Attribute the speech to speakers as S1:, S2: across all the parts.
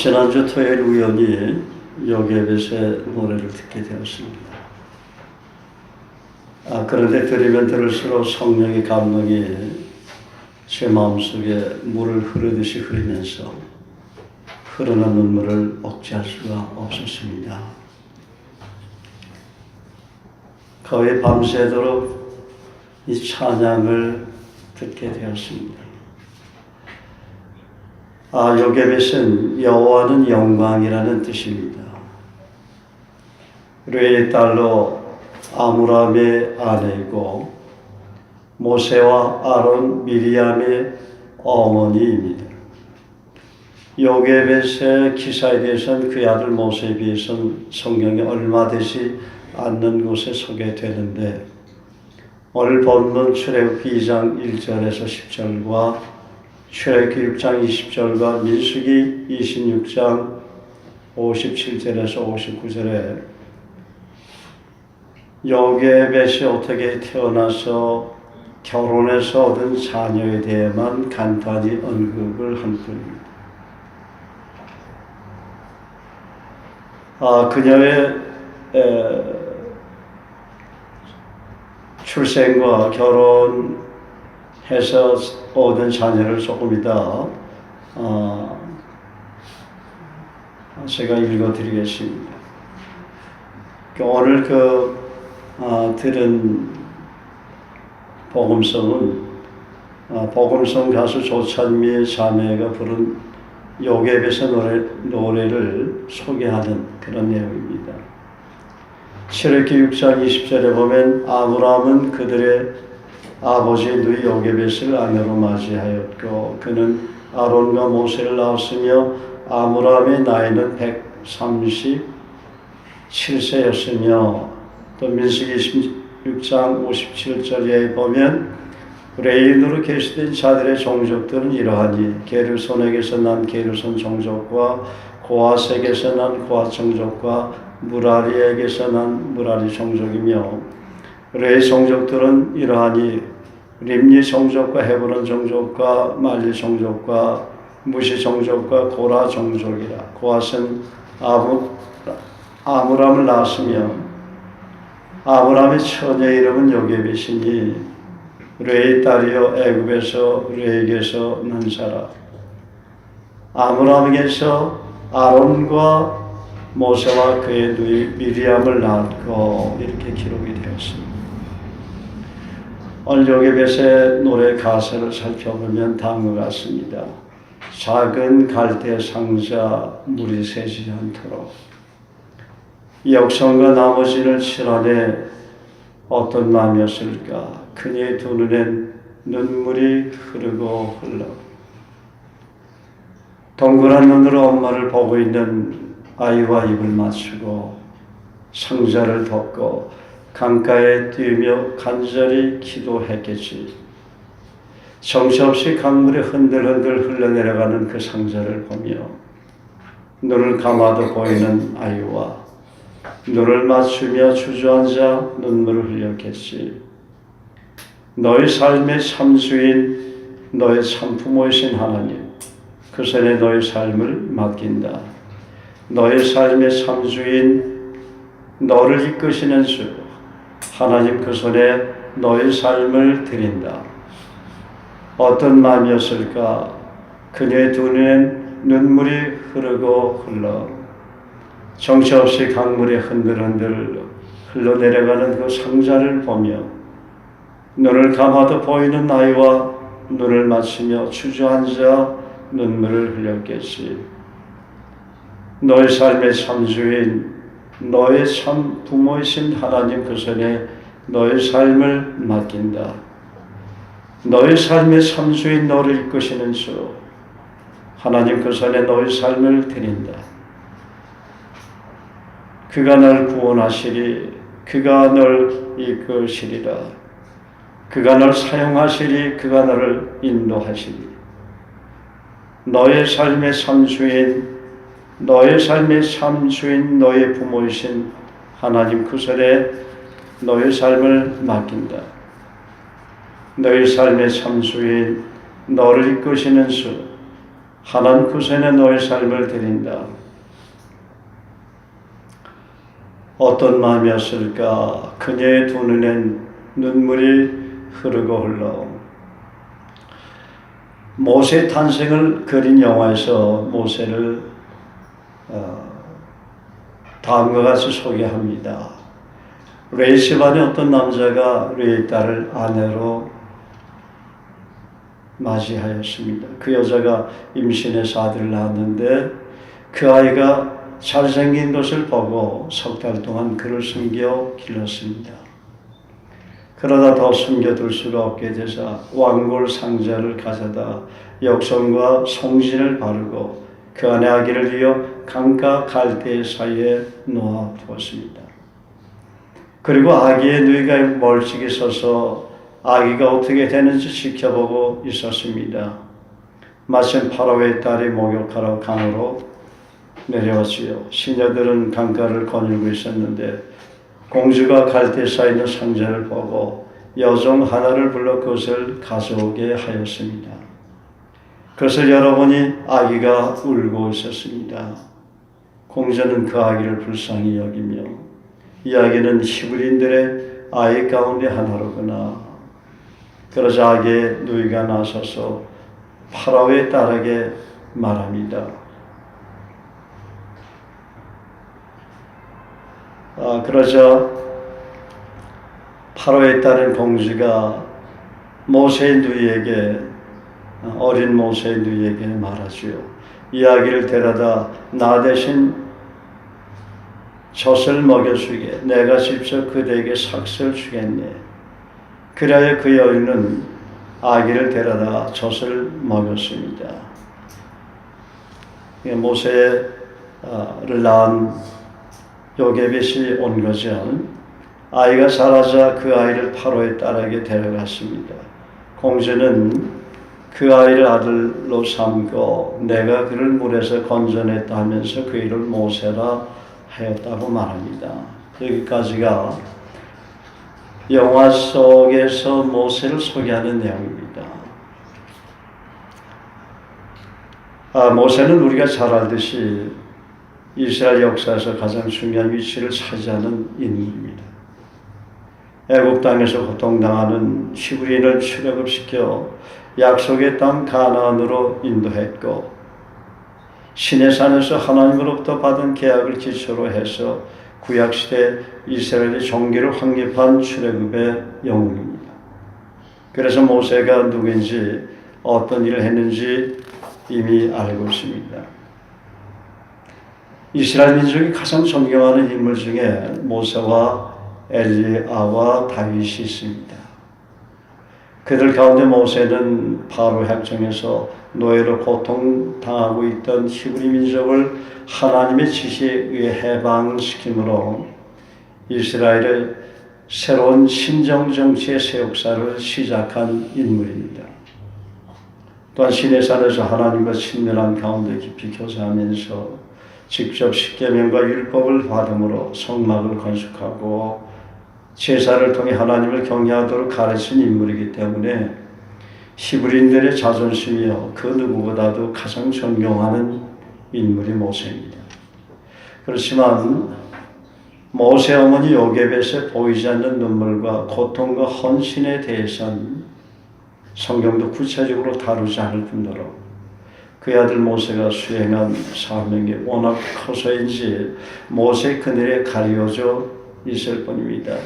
S1: 지난주 토요일 우연히 요괴벳의 노래를 듣게 되었습니다. 그런데 들으면 들을수록 성령의 감동이 제 마음속에 물을 흐르듯이 흐르면서 흐르는 눈물을 억제할 수가 없었습니다. 거의 밤새도록 이 찬양을 듣게 되었습니다. 요괴벳은 여호와는 영광이라는 뜻입니다. 르의 딸로 아므람의 아내이고 모세와 아론, 미리암의 어머니입니다. 요괴벳의 기사에 대해서는 그의 아들 모세에 비해서는 성경에 얼마 되지 않는 곳에 소개되는데 오늘 본문 출애굽기 2장 1절에서 10절과 출애굽기 6장 20절과 민수기 26장 57절에서 59절에 요괴벳이 어떻게 태어나서 결혼해서 얻은 자녀에 대해만 간단히 언급을 한 뿐입니다. 그녀의 출생과 결혼해서 얻은 자녀를 조금 이따 제가 읽어드리겠습니다. 오늘 들은 복음성은 복음성 가수 조찬미의 자매가 부른 요괴벳의 노래를 소개하는 그런 내용입니다. 출애굽기 6장 20절에 보면 아브라함은 그들의 아버지 누이 요괴벳을 아내로 맞이하였고 그는 아론과 모세를 낳았으며 아브라함의 나이는 137세였으며 또 민수기 26장 57절에 보면 레인으로 계시된 자들의 종족들은 이러하니 게르손에게서 난 게르손 종족과 고아색에서 난 고아 종족과 무라리에게서 난 무라리 종족이며 레이 종족들은 이러하니 림니 종족과 헤브론 종족과 말리 종족과 무시 종족과 고라 종족이라. 고아는 아므람을 낳았으며 아브라함의 처녀 이름은 요괴벳이니 르의 딸이요 애굽에서 르에게서 난 자라. 아므람에게서 아론과 모세와 그의 누이 미리암을 낳았고 이렇게 기록이 되었습니다. 오늘 요괴벳의 노래 가사를 살펴보면 다음과 같습니다. 작은 갈대 상자 물이 새지 않도록 역성과 나머지를 칠하네 어떤 마음이었을까. 그녀의 두 눈엔 눈물이 흐르고 흘러. 동그란 눈으로 엄마를 보고 있는 아이와 입을 맞추고 상자를 덮고 강가에 뛰며 간절히 기도했겠지. 정처없이 강물에 흔들흔들 흘러내려가는 그 상자를 보며 눈을 감아도 보이는 아이와 눈을 맞추며 주저앉아 눈물을 흘렸겠지. 너의 삶의 참주인 너의 참부모이신 하나님, 그 손에 너의 삶을 맡긴다. 너의 삶의 참주인 너를 이끄시는 주 하나님, 그 손에 너의 삶을 드린다. 어떤 마음이었을까. 그녀의 두 눈엔 눈물이 흐르고 흘러 정처없이 강물에 흔들흔들 흘러내려가는 그 상자를 보며 눈을 감아도 보이는 아이와 눈을 맞추며 주저앉아 눈물을 흘렸겠지. 너의 삶의 참주인 너의 참 부모이신 하나님, 그 손에 너의 삶을 맡긴다. 너의 삶의 참주인 너를 이끄시는 주 하나님, 그 손에 너의 삶을 드린다. 그가 널 구원하시리. 그가 널 이끄시리라. 그가 널 사용하시리. 그가 너를 인도하시리. 너의 삶의 참주인 너의 삶의 참주인 너의 부모이신 하나님, 그 손에 너의 삶을 맡긴다. 너의 삶의 참주인 너를 이끄시는 주 하나님 구선에 너의 삶을 드린다. 어떤 마음이었을까? 그녀의 두 눈엔 눈물이 흐르고 흘러. 모세 탄생을 그린 영화에서 모세를 다음과 같이 소개합니다. 레이 집안의 어떤 남자가 레이 딸을 아내로 맞이하였습니다. 그 여자가 임신해서 아들을 낳았는데 그 아이가 잘생긴 것을 보고 석 달 동안 그를 숨겨 길렀습니다. 그러다 더 숨겨둘 수가 없게 되자 왕골 상자를 가져다 역성과 송진을 바르고 그 안에 아기를 이어 강가 갈대 사이에 놓아 두었습니다. 그리고 아기의 누이가 멀찍이 서서 아기가 어떻게 되는지 지켜보고 있었습니다. 마침 파라오의 딸이 목욕하러 강으로 내려왔지요. 시녀들은 강가를 거닐고 있었는데 공주가 갈대사에 있는 상자를 보고 여종 하나를 불러 그것을 가져오게 하였습니다. 그것을 열어보니 아기가 울고 있었습니다. 공주는 그 아기를 불쌍히 여기며 이 아기는 히브리인들의 아이 가운데 하나로구나. 그러자 아기의 누이가 나서서 파라오의 딸에게 말합니다. 그러자 파라오의 딸인 공주가 모세의 누이에게 어린 모세의 누이에게 말하지요. 이 아기를 데려다 나 대신 젖을 먹여주게. 내가 직접 그대에게 삭슬 주겠네. 그래야 그 여인은 아기를 데려다 젖을 먹였습니다. 모세를 낳은 요게벳이 온 거죠. 아이가 자라자 그 아이를 파로의 딸에게 데려갔습니다. 공주는 그 아이를 아들로 삼고 내가 그를 물에서 건져냈다 하면서 그 이름을 모세라 하였다고 말합니다. 여기까지가 영화 속에서 모세를 소개하는 내용입니다. 모세는 우리가 잘 알듯이 이스라엘 역사에서 가장 중요한 위치를 차지하는 인물입니다. 애굽 땅에서 고통당하는 히브리인을 출애굽시켜 약속의 땅 가나안으로 인도했고 시내산에서 하나님으로부터 받은 계약을 기초로 해서 구약시대 이스라엘의 종기를 확립한 출애굽의 영웅입니다. 그래서 모세가 누구인지 어떤 일을 했는지 이미 알고 있습니다. 이스라엘 민족이 가장 존경하는 인물 중에 모세와 엘리야와 다윗이 있습니다. 그들 가운데 모세는 바로 협정에서 노예로 고통당하고 있던 히브리 민족을 하나님의 지시에 의해 해방시킴으로 이스라엘의 새로운 신정정치의 새 역사를 시작한 인물입니다. 또한 시내산에서 하나님과 친밀한 가운데 깊이 교제하면서 직접 십계명과 율법을 받음으로 성막을 건축하고 제사를 통해 하나님을 경외하도록 가르친 인물이기 때문에 히브리인들의 자존심이요 그 누구보다도 가장 존경하는 인물이 모세입니다. 그렇지만 모세 어머니 요게벳의 보이지 않는 눈물과 고통과 헌신에 대해서는 성경도 구체적으로 다루지 않을 뿐더러 그의 아들 모세가 수행한 사명이 워낙 커서인지 모세 그늘에 가려져 있을 뿐입니다.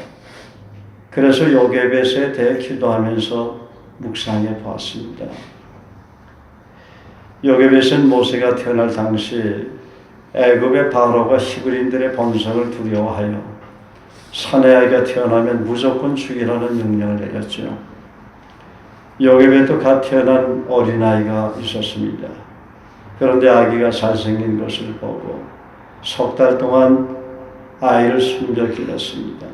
S1: 그래서 요게벳에 대해 기도하면서 묵상해 보았습니다. 요게벳은 모세가 태어날 당시 애굽의 바로가 히브리인들의 본성을 두려워하여 사내 아이가 태어나면 무조건 죽이라는 명령을 내렸죠. 요게벳도 갓 태어난 어린아이가 있었습니다. 그런데 아기가 잘생긴 것을 보고 석 달 동안 아이를 숨겨 길렀습니다.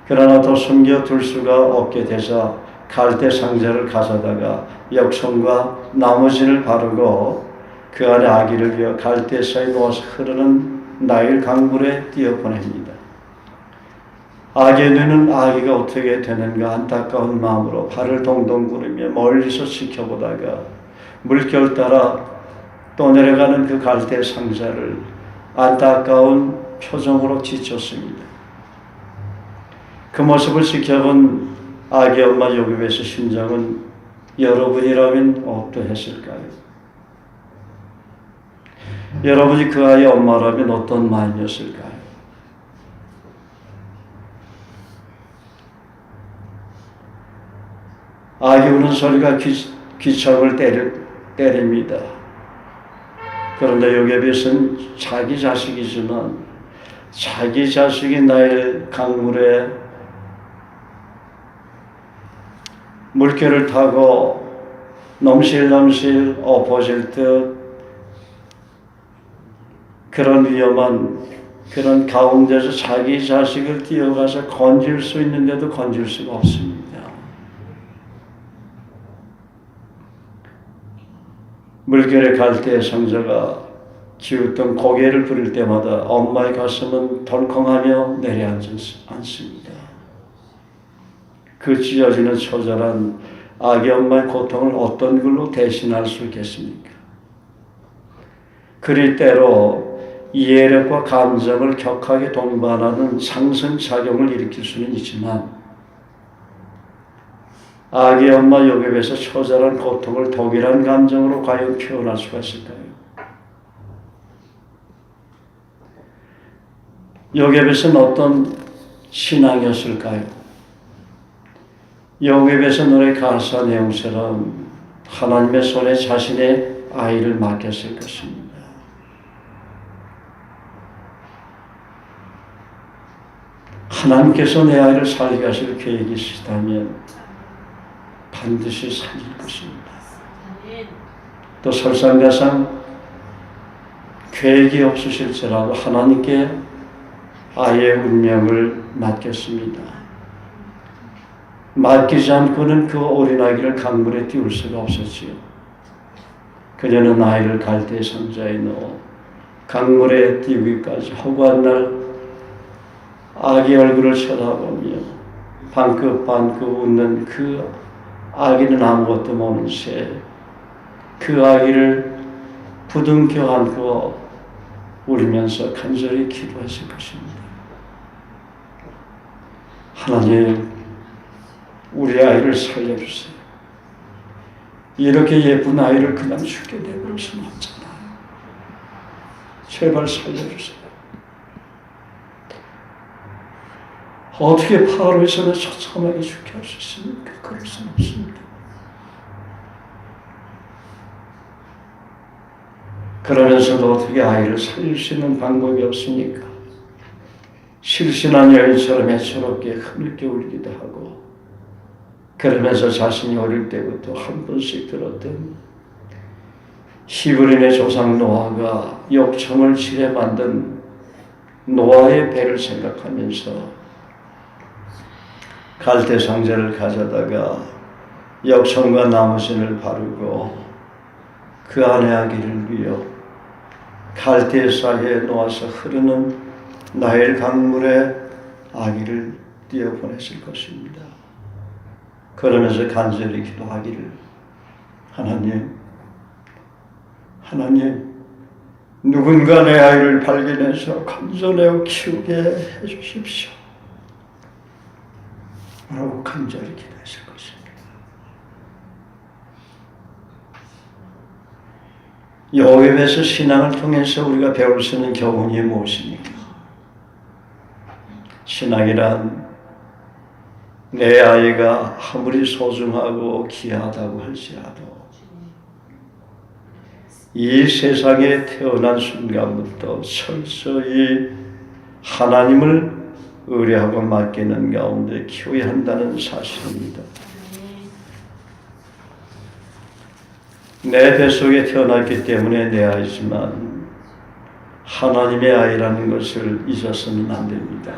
S1: 그러나 더 숨겨둘 수가 없게 되자 갈대 상자를 가져다가 역청과 나무진을 바르고 그 안에 아기를 이어 갈대사에 놓아서 흐르는 나일 강물에 띄어보냅니다. 아기의 눈은 아기가 어떻게 되는가 안타까운 마음으로 발을 동동 구르며 멀리서 지켜보다가 물결 따라 떠내려가는 그 갈대 상자를 안타까운 표정으로 지쳤습니다. 그 모습을 지켜본 아기 엄마 요셉의 심정은 여러분이라면 어떠했을까요? 여러분이 그 아이의 엄마라면 어떤 마음이었을까요? 아기 우는 소리가 귀청을 때립니다. 그런데 요셉은 자기 자식이지만 자기 자식이 나일 강물에 물결을 타고 넘실넘실 엎어질 듯 그런 위험한 그런 가운데서 자기 자식을 뛰어가서 건질 수 있는데도 건질 수가 없습니다. 물결에 갈대의 상자가 기웃던 고개를 부릴 때마다 엄마의 가슴은 덜컹하며 내려앉지 않습니다. 그 찢어지는 처절한 아기 엄마의 고통을 어떤 걸로 대신할 수 있겠습니까? 그리 때로 이해력과 감정을 격하게 동반하는 상승작용을 일으킬 수는 있지만 아기 엄마 요셉에서 처절한 고통을 동일한 감정으로 과연 표현할 수가 있을까요? 요셉에서는 어떤 신앙이었을까요? 요셉에서 노래 가사 내용처럼 하나님의 손에 자신의 아이를 맡겼을 것입니다. 하나님께서 내 아이를 살리게 하실 계획이 있으시다면 반드시 살릴 것입니다. 또 설상가상 계획이 없으실지라도 하나님께 아이의 운명을 맡겼습니다. 맡기지 않고는 그 어린아기를 강물에 띄울 수가 없었지요. 그녀는 아이를 갈대 상자에 넣어 강물에 띄우기까지 허구한 날 아기 얼굴을 쳐다보며 반긋반긋 웃는 그 아기는 아무것도 모르는 채 그 아기를 부둥켜 안고 울면서 간절히 기도했을 것입니다. 하나님, 우리 아이를 살려주세요. 이렇게 예쁜 아이를 그냥 죽게 내버릴 수는 없잖아요. 제발 살려주세요. 어떻게 파로의 손에 처참하게 죽게 할 수 있습니까? 그럴 수는 없습니다. 그러면서도 어떻게 아이를 살릴 수 있는 방법이 없습니까? 실신한 여인처럼 애처롭게 흐느껴 울기도 하고 그러면서 자신이 어릴 때부터 한 번씩 들었던 히브리인의 조상 노아가 욕청을 지레 만든 노아의 배를 생각하면서 갈대 상자를 가져다가 역청과 나무신을 바르고 그 안에 아기를 위어 갈대 사이에 놓아서 흐르는 나일 강물에 아기를 띄어보냈을 것입니다. 그러면서 간절히 기도하기를 하나님 누군가 내 아이를 발견해서 건져내어 키우게 해주십시오. 라고 간절히 기도했을 것입니다. 요셉에서 신앙을 통해서 우리가 배울 수 있는 교훈이 무엇입니까? 신앙이란 내 아이가 아무리 소중하고 귀하다고 할지라도 이 세상에 태어난 순간부터 철저히 하나님을 의뢰하고 맡기는 가운데 키워야 한다는 사실입니다. 내 뱃속에 태어났기 때문에 내 아이지만 하나님의 아이라는 것을 잊어서는 안 됩니다.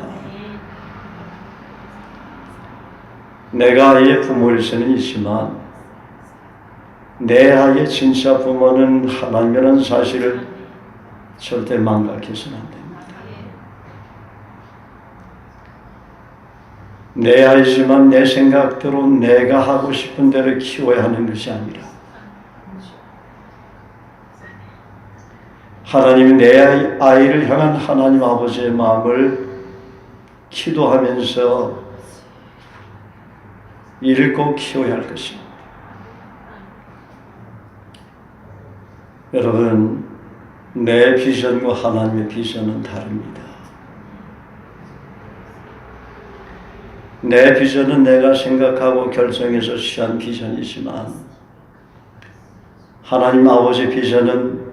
S1: 내가 아이의 부모일 수는 있지만 내 아이의 진짜 부모는 하나님이라는 사실을 절대 망각해서는 안 됩니다. 내 아이지만 내 생각대로 내가 하고 싶은 대로 키워야 하는 것이 아니라 하나님이 내 아이를 향한 하나님 아버지의 마음을 기도하면서 읽고 키워야 할 것입니다. 여러분, 내 비전과 하나님의 비전은 다릅니다. 내 비전은 내가 생각하고 결정해서 취한 비전이지만 하나님 아버지 비전은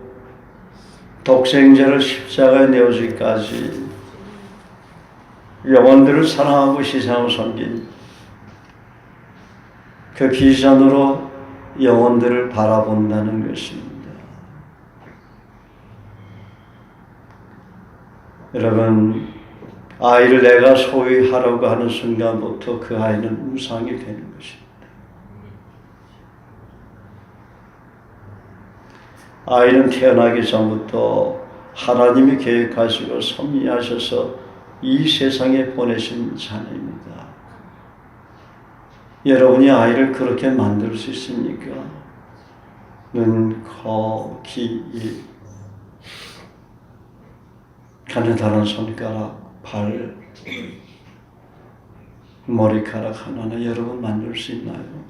S1: 독생자를 십자가에 내어주기까지 영혼들을 사랑하고 희생하고 섬긴 그 비전으로 영혼들을 바라본다는 것입니다. 여러분, 아이를 내가 소유하려고 하는 순간부터 그 아이는 우상이 되는 것입니다. 아이는 태어나기 전부터 하나님이 계획하시고 섭리하셔서 이 세상에 보내신 자녀입니다. 여러분이 아이를 그렇게 만들 수 있습니까? 눈, 코, 귀, 입, 가느다란 손가락, 발, 머리카락 하나는 여러분 만들 수 있나요?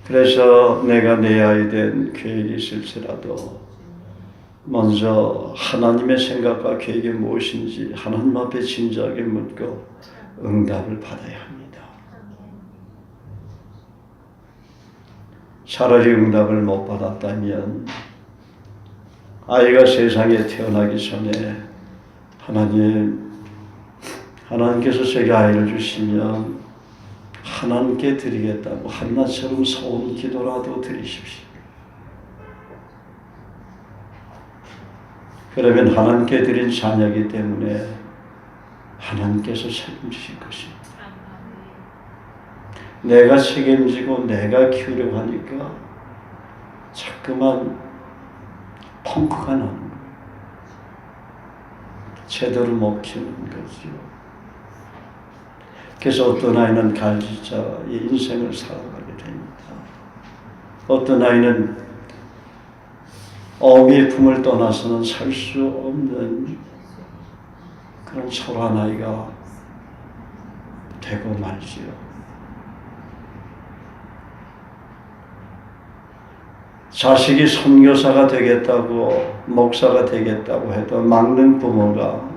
S1: 그래서 내가 내 아이 된 계획이 있을지라도 먼저 하나님의 생각과 계획이 무엇인지 하나님 앞에 진지하게 묻고 응답을 받아야 합니다. 차라리 응답을 못 받았다면 아이가 세상에 태어나기 전에 하나님께서 제게 아이를 주시면 하나님께 드리겠다고 한나처럼 소원 기도라도 드리십시오. 그러면 하나님께 드린 자녀이기 때문에 하나님께서 책임지실 것입니다. 내가 책임지고 내가 키우려고 하니까 자꾸만 펑크가 나는 거예요. 제대로 못 키우는 거죠. 그래서 어떤 아이는 갈지자의 인생을 살아가게 됩니다. 어떤 아이는 어미의 품을 떠나서는 살 수 없는 그런 초라한 아이가 되고 말지요. 자식이 선교사가 되겠다고 목사가 되겠다고 해도 막는 부모가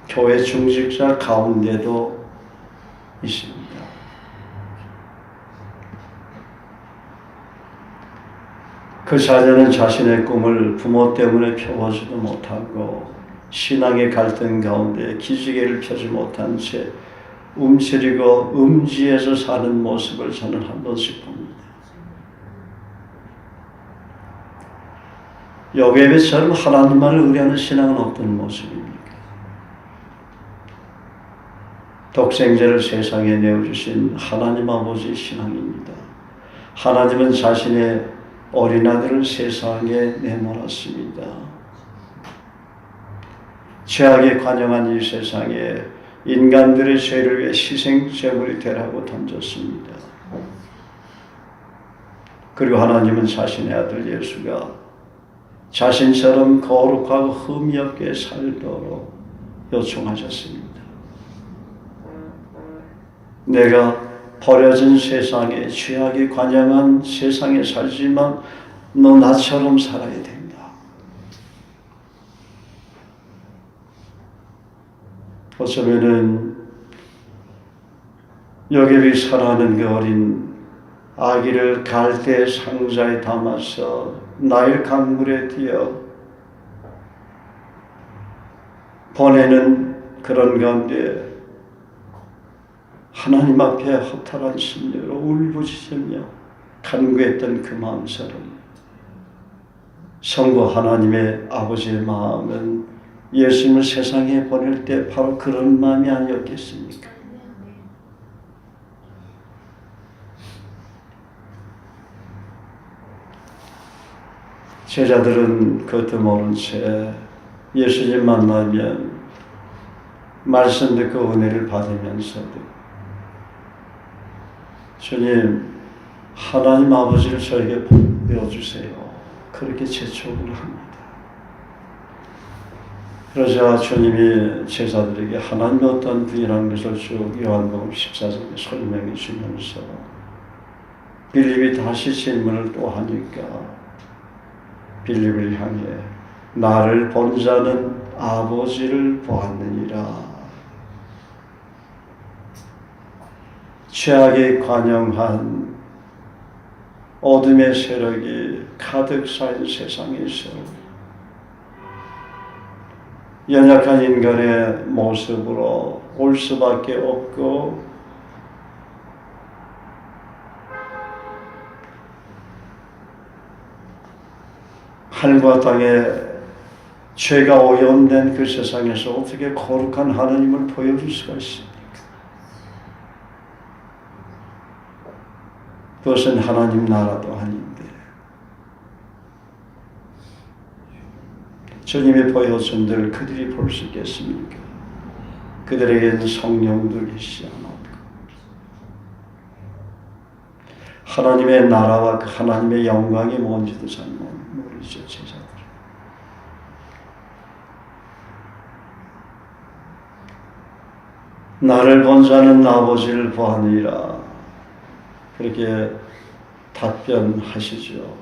S1: 교회 중직자 가운데도 있습니다. 그 자녀는 자신의 꿈을 부모 때문에 펴보지도 못하고 신앙의 갈등 가운데 기지개를 펴지 못한 채 움츠리고 음지에서 사는 모습을 저는 한 번씩 봅니다. 요괴배처럼 하나님만을 의뢰하는 신앙은 어떤 모습입니까? 독생자를 세상에 내어주신 하나님 아버지의 신앙입니다. 하나님은 자신의 어린아들을 세상에 내몰았습니다. 죄악에 관영한 이 세상에 인간들의 죄를 위해 희생제물이 되라고 던졌습니다. 그리고 하나님은 자신의 아들 예수가 자신처럼 거룩하고 흠이 없게 살도록 요청하셨습니다. 내가 버려진 세상에 죄악에 관영한 세상에 살지만 너 나처럼 살아야 된다. 어쩌면은 여기를 사랑하는 그 어린 아기를 갈대 상자에 담아서 나일 강물에 뛰어 보내는 그런 가운데 하나님 앞에 허탈한 심령으로 울부짖으며 간구했던 그 마음처럼 성부 하나님의 아버지의 마음은 예수님을 세상에 보낼 때 바로 그런 마음이 아니었겠습니까? 제자들은 그것도 모른 채 예수님 만나면 말씀 듣고 은혜를 받으면서도 주님, 하나님 아버지를 저에게 보여주세요. 그렇게 재촉을 합니다. 그러자 주님이 제자들에게 하나님이 어떤 분이라는 것을 쭉 요한복음 14장에 설명해 주면서 빌립이 다시 질문을 또 하니까 빌립을 향해 나를 본 자는 아버지를 보았느니라. 죄악에 관영한 어둠의 세력이 가득 쌓인 세상에서 연약한 인간의 모습으로 올 수밖에 없고 하늘과 땅에 죄가 오염된 그 세상에서 어떻게 거룩한 하나님을 보여줄 수가 있습니까? 그것은 하나님 나라도 아닌데 주님이 보여준 들 그들이 볼 수 있겠습니까? 그들에게는 성령도 계시지 않았고 하나님의 나라와 그 하나님의 영광이 뭔지도 잘 모르죠. 제자들. 나를 본 자는 아버지를 보았느니라. 그렇게 답변하시죠.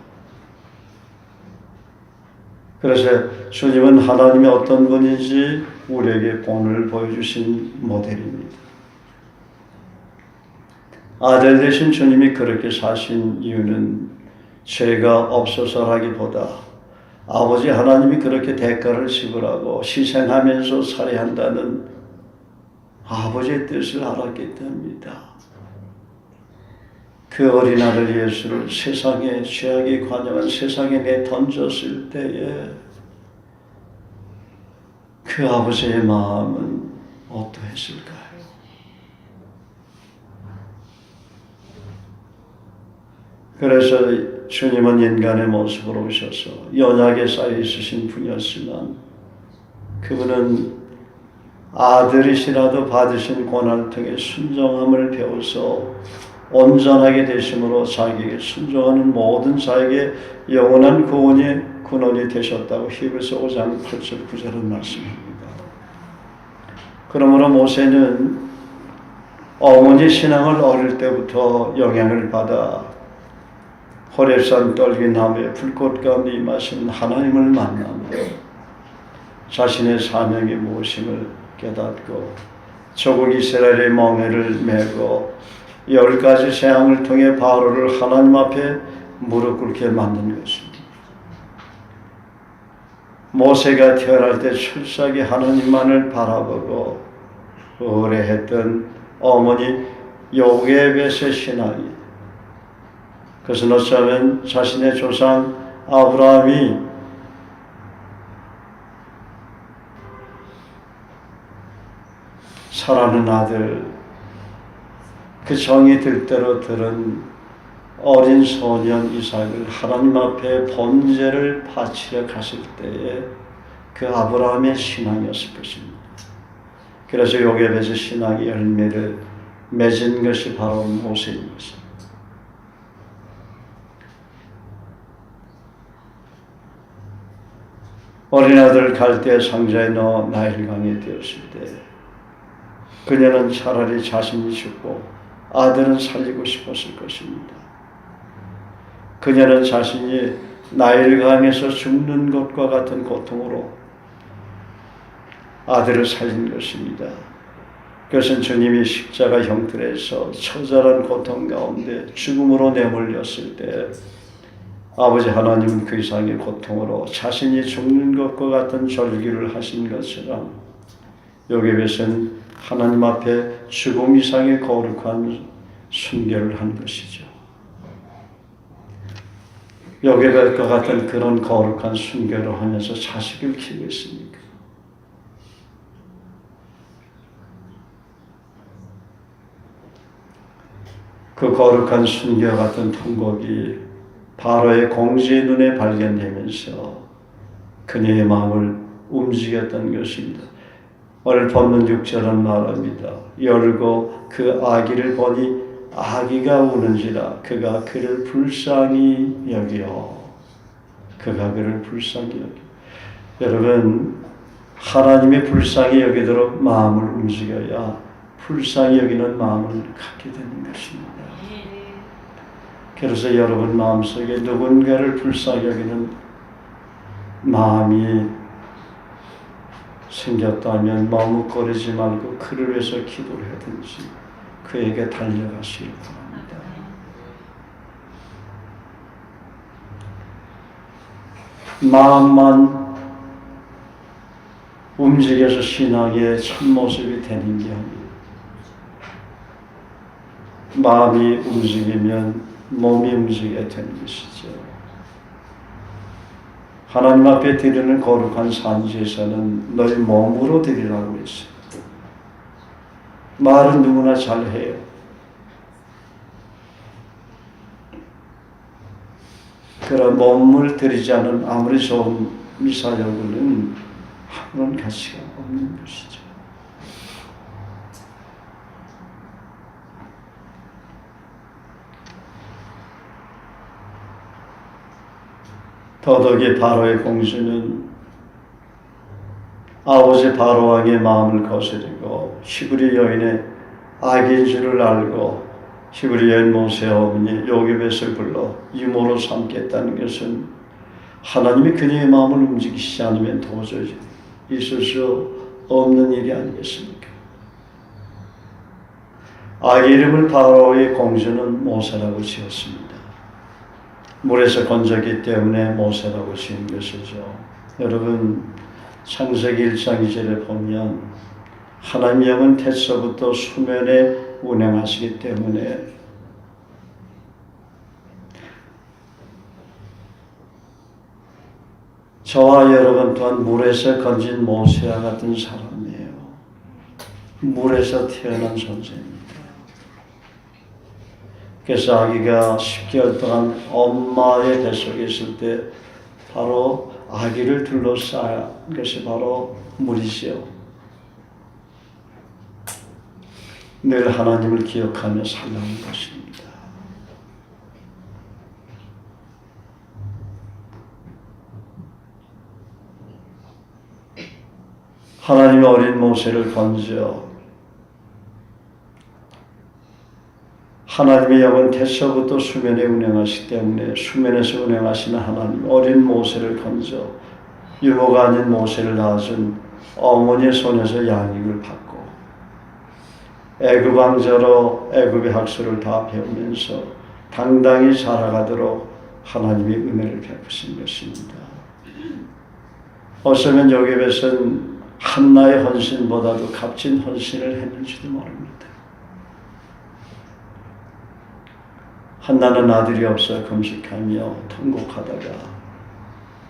S1: 그래서 주님은 하나님이 어떤 분인지 우리에게 본을 보여주신 모델입니다. 아들 되신 주님이 그렇게 사신 이유는 죄가 없어서라기보다 아버지 하나님이 그렇게 대가를 지불하고 희생하면서 살해한다는 아버지의 뜻을 알았기 때문입니다. 그 어린 아들 예수를 세상에 죄악이 관영한 세상에 내던졌을 때에 그 아버지의 마음은 어떠했을까요? 그래서 주님은 인간의 모습으로 오셔서 연약에 쌓여 있으신 분이었지만 그분은 아들이시라도 받으신 고난을 통해 순종함을 배워서 온전하게 되심으로 자기에게 순종하는 모든 자에게 영원한 근원이 되셨다고 히브리서 5장 8절 9절은 말씀합니다. 그러므로 모세는 어머니 신앙을 어릴 때부터 영향을 받아 호렙산 떨기나무의 불꽃 가운데 임하시는 하나님을 만나며 자신의 사명이 무엇임을 깨닫고 조국 이스라엘의 멍에를 메고 10가지 재앙을 통해 바로를 하나님 앞에 무릎 꿇게 만든 것입니다. 모세가 태어날 때 철저하게 하나님만을 바라보고 의뢰했던 어머니 요게벳의 신앙이 그것은 어쩌면 자신의 조상 아브라함이 사랑하는 아들 그 정이 들 대로 들은 어린 소년 이삭을 하나님 앞에 번제를 바치려 갔을 때에 그 아브라함의 신앙이었을 것입니다. 그래서 요게벳의 신앙이 열매를 맺은 것이 바로 모세인 것입니다. 어린 아들 갈대 상자에 넣어 나일강에 되었을 때 그녀는 차라리 자신이 죽고 아들은 살리고 싶었을 것입니다. 그녀는 자신이 나일강에서 죽는 것과 같은 고통으로 아들을 살린 것입니다. 그것은 주님이 십자가 형틀에서 처절한 고통 가운데 죽음으로 내몰렸을 때 아버지 하나님은 그 이상의 고통으로 자신이 죽는 것과 같은 절규를 하신 것처럼 요게벳은 하나님 앞에 죽음 이상의 거룩한 순결을 한 것이죠. 요게벳과 같은 그런 거룩한 순결을 하면서 자식을 키우겠습니까? 그 거룩한 순결 같은 통곡이 바로의 공주의 눈에 발견되면서 그녀의 마음을 움직였던 것입니다. 오늘 본문 6절은 말합니다. 열고 그 아기를 보니 아기가 우는지라 그가 그를 불쌍히 여기어. 그가 그를 불쌍히 여기어. 여러분, 하나님의 불쌍히 여기도록 마음을 움직여야 불쌍히 여기는 마음을 갖게 되는 것입니다. 그래서 여러분 마음속에 누군가를 불쌍히 여기는 마음이 생겼다면 머뭇거리지 말고 그를 위해서 기도를 하든지 그에게 달려가시길 바랍니다. 마음만 움직여서 신앙의 참모습이 되는 게 아니에요. 마음이 움직이면 몸이 움직여야 되는 것이죠. 하나님 앞에 드리는 거룩한 산지에서는 너희 몸으로 드리라고 했어요. 말은 누구나 잘해요. 그런 몸을 드리지 않은 아무리 좋은 미사여구는 아무런 가치가 없는 것이죠. 더덕이 바로의 공주는 아버지 바로왕의 마음을 거스리고 히브리 여인의 악인 줄을 알고 히브리 여인 모세의 어머니 요게벳을 불러 유모로 삼겠다는 것은 하나님이 그녀의 마음을 움직이시지 않으면 도저히 있을 수 없는 일이 아니겠습니까? 아기 이름을 바로의 공주는 모세라고 지었습니다. 물에서 건졌기 때문에 모세라고 지은 것이죠. 여러분, 창세기 1장 2절에 보면 하나님의 영은 태초부터 수면에 운행하시기 때문에 저와 여러분 또한 물에서 건진 모세와 같은 사람이에요. 물에서 태어난 존재입니다. 그래서 아기가 10개월 동안 엄마의 뱃속에 있을 때 바로 아기를 둘러싸인 것이 바로 물이지요. 늘 하나님을 기억하며 살라는 것입니다. 하나님의 어린 모세를 건져 하나님의 영은 태초부터 수면에 운행하시기 때문에 수면에서 운행하시는 하나님 어린 모세를 건져 유모가 아닌 모세를 낳아준 어머니의 손에서 양육을 받고 애굽 왕자로 애굽의 학술을 다 배우면서 당당히 살아가도록 하나님의 은혜를 베푸신 것입니다. 어쩌면 요게벳은 한나의 헌신보다도 값진 헌신을 했는지도 모릅니다. 한나는 아들이 없어 금식하며 통곡하다가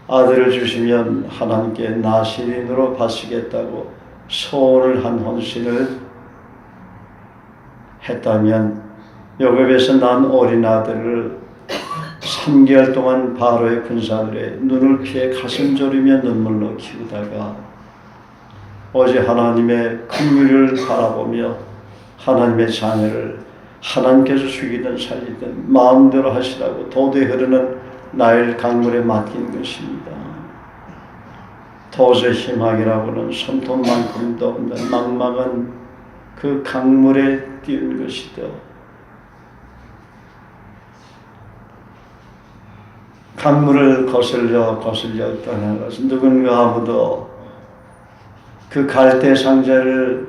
S1: 아들을 주시면 하나님께 나시린으로 바치겠다고 소원을 한 헌신을 했다면 요게벳은 난 어린 아들을 3개월 동안 바로의 군사들의 눈을 피해 가슴 졸이며 눈물로 키우다가 어제 하나님의 긍휼을 바라보며 하나님의 자녀를 하나님께서 죽이든 살리든 마음대로 하시라고 도대에 흐르는 나일 강물에 맡긴 것입니다. 도저히 희망이라고는 손톱만큼도 없는 막막한 그 강물에 띄운 것이죠. 강물을 거슬려 떠나는 것은 누군가 아무도 그 갈대 상자를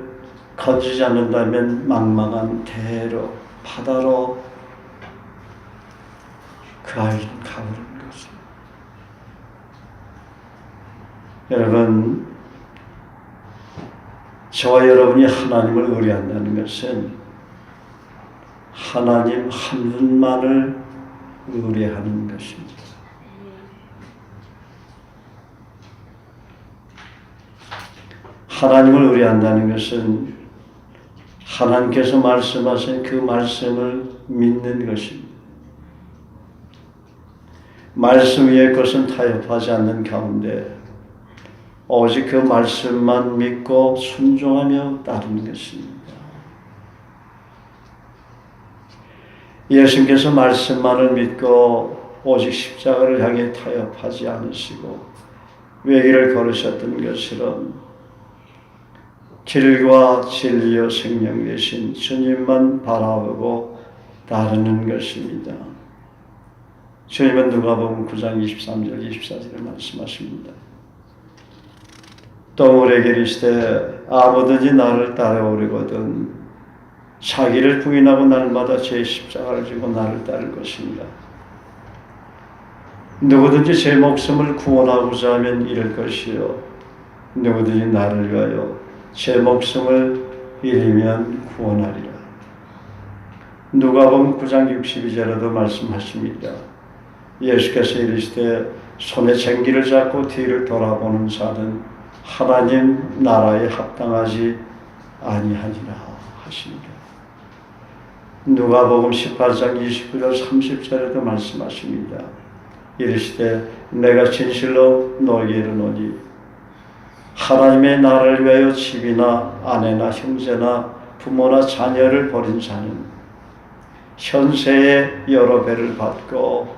S1: 건지지 않는다면 망망한 대로 바다로 그 아이는 가버린 것입니다. 여러분, 저와 여러분이 하나님을 의뢰한다는 것은 하나님 한 분만을 의뢰하는 것입니다. 하나님을 의뢰한다는 것은 하나님께서 말씀하신 그 말씀을 믿는 것입니다. 말씀 위에 것은 타협하지 않는 가운데 오직 그 말씀만 믿고 순종하며 따르는 것입니다. 예수님께서 말씀만을 믿고 오직 십자가를 향해 타협하지 않으시고 외길을 걸으셨던 것처럼 길과 진리요 생명 되신 주님만 바라보고 따르는 것입니다. 주님은 누가복음 9장 23절 24절에 말씀하십니다. 또 우리에게 이르시되 아무든지 나를 따라오려거든 자기를 부인하고 날마다 제 십자가를 지고 나를 따를 것입니다. 누구든지 제 목숨을 구원하고자 하면 잃을 것이요 누구든지 나를 위하여 제 목숨을 잃으면 구원하리라. 누가복음 9장 62절에도 말씀하십니다. 예수께서 이르시되 손에 쟁기를 잡고 뒤를 돌아보는 자는 하나님 나라에 합당하지 아니하니라 하십니다. 누가복음 18장 29절 30절에도 말씀하십니다. 이르시되 내가 진실로 너희에게 이르노니 하나님의 나라를 위하여 집이나 아내나 형제나 부모나 자녀를 버린 자는 현세에 여러 배를 받고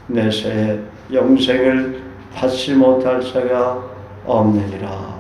S1: 내세에 영생을 받지 못할 자가 없느니라.